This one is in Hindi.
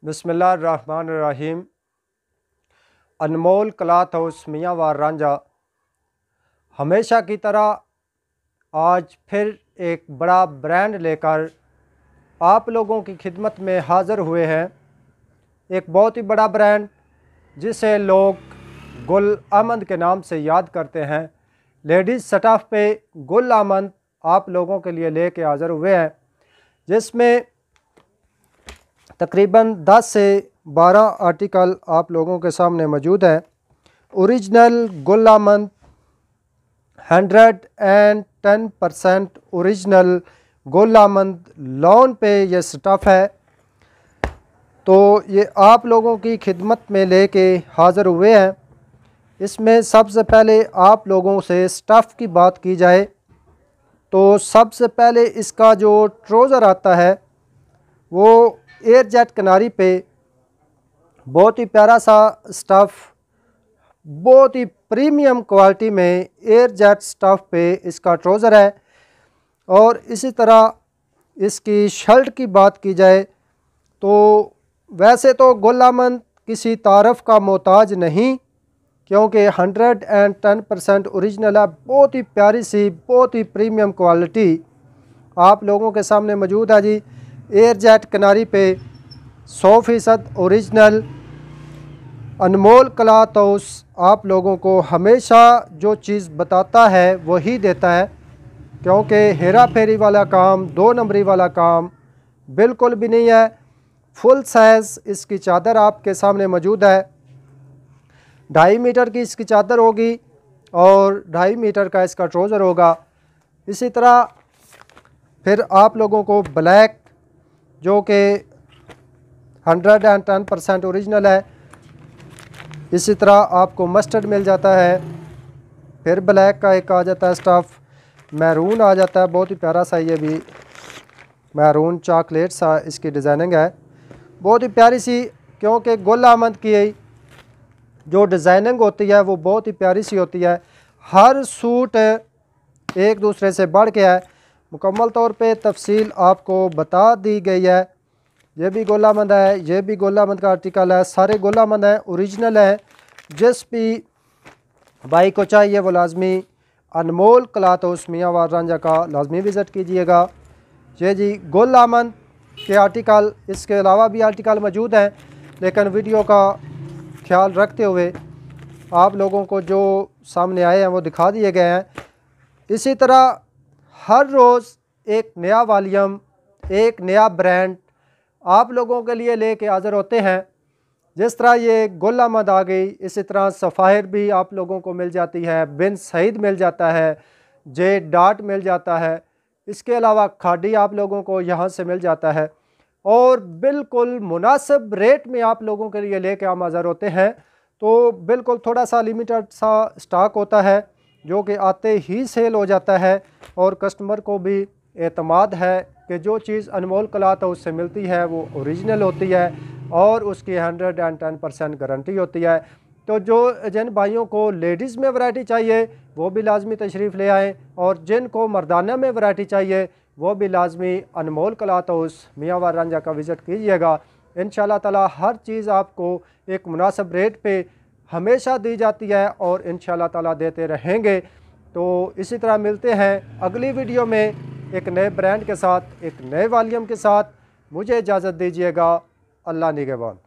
बिस्मिल्लाहिर्रहमानिर्रहीम। अनमोल क्लॉथ हाउस मियाँ वार रांझा हमेशा की तरह आज फिर एक बड़ा ब्रांड लेकर आप लोगों की खिदमत में हाज़िर हुए हैं। एक बहुत ही बड़ा ब्रांड जिसे लोग गुल अहमद के नाम से याद करते हैं। लेडीज़ स्टाफ पे गुल अहमद आप लोगों के लिए लेके हाज़िर हुए हैं, जिसमें तकरीबन 10 से 12 आर्टिकल आप लोगों के सामने मौजूद है। Original Gul Ahmed 110% original Gul Ahmed lawn पे ये स्टफ़ है, तो ये आप लोगों की खिदमत में लेके हाज़िर हुए हैं। इसमें सबसे पहले आप लोगों से स्टफ़ की बात की जाए तो सबसे पहले इसका जो ट्राउज़र आता है वो एयर जेट किनारी पे बहुत ही प्यारा सा स्टफ़, बहुत ही प्रीमियम क्वालिटी में एयर जेट स्टफ़ पे इसका ट्राउज़र है। और इसी तरह इसकी शर्ट की बात की जाए तो वैसे तो गुल अहमद किसी तारीफ़ का मोहताज नहीं, क्योंकि 110% ओरिजिनल है। बहुत ही प्यारी सी, बहुत ही प्रीमियम क्वालिटी आप लोगों के सामने मौजूद है जी। एयर जेट किनारी पे 100% ओरिजिनल। अनमोल क्लॉथ हाउस आप लोगों को हमेशा जो चीज़ बताता है वही देता है, क्योंकि हेरा फेरी वाला काम, 2 नंबरी वाला काम बिल्कुल भी नहीं है। फुल साइज़ इसकी चादर आपके सामने मौजूद है। 2.5 मीटर की इसकी चादर होगी और 2.5 मीटर का इसका ट्राउज़र होगा। इसी तरह फिर आप लोगों को ब्लैक, जो कि 110% ओरिजिनल है। इसी तरह आपको मस्टर्ड मिल जाता है। फिर ब्लैक का एक आ जाता है स्टफ़, मैरून आ जाता है, बहुत ही प्यारा सा, ये भी मैरून चॉकलेट सा इसकी डिज़ाइनिंग है, बहुत ही प्यारी सी। क्योंकि गुल अहमद की जो डिज़ाइनिंग होती है वो बहुत ही प्यारी सी होती है। हर सूट एक दूसरे से बढ़ के है। मुकम्मल तौर पे तफसील आपको बता दी गई है। ये भी गुल अहमद है, ये भी गुल अहमद का आर्टिकल है, सारे गुल अहमद हैं, ओरिजिनल है। जिस भी भाई को चाहिए वो लाजमी अनमोल क्लॉथ हाउस मियाँ वार रांझा का लाजमी विज़िट कीजिएगा। ये जी गुल अहमद के आर्टिकल, इसके अलावा भी आर्टिकल मौजूद हैं, लेकिन वीडियो का ख्याल रखते हुए आप लोगों को जो सामने आए हैं वो दिखा दिए गए हैं। इसी तरह हर रोज़ एक नया वॉल्यूम, एक नया ब्रांड आप लोगों के लिए लेके हाज़िर होते हैं। जिस तरह ये गुल अहमद आ गई, इसी तरह सफ़ायर भी आप लोगों को मिल जाती है, बिन सईद मिल जाता है, जे डाट मिल जाता है। इसके अलावा खाड़ी आप लोगों को यहाँ से मिल जाता है और बिल्कुल मुनासिब रेट में आप लोगों के लिए लेके हम हाज़िर होते हैं। तो बिल्कुल थोड़ा सा लिमिटेड सा स्टॉक होता है जो कि आते ही सेल हो जाता है, और कस्टमर को भी एतमाद है कि जो चीज़ अनमोल क्लॉथ हाउस से मिलती है वो ओरिजिनल होती है और उसकी 110% गारंटी होती है। तो जो जिन भाइयों को लेडीज़ में वैरायटी चाहिए वो भी लाजमी तशरीफ़ ले आएँ, और जिनको मर्दाना में वैरायटी चाहिए वो भी लाजमी अनमोल क्लॉथ हाउस मियाँ वार रांझा का विज़िट कीजिएगा। इंशाअल्लाह ताला हर चीज़ आपको एक मुनासिब रेट पे हमेशा दी जाती है और इंशाअल्लाह ताला देते रहेंगे। तो इसी तरह मिलते हैं अगली वीडियो में एक नए ब्रांड के साथ, एक नए वॉल्यूम के साथ। मुझे इजाज़त दीजिएगा। अल्लाह निगहबान।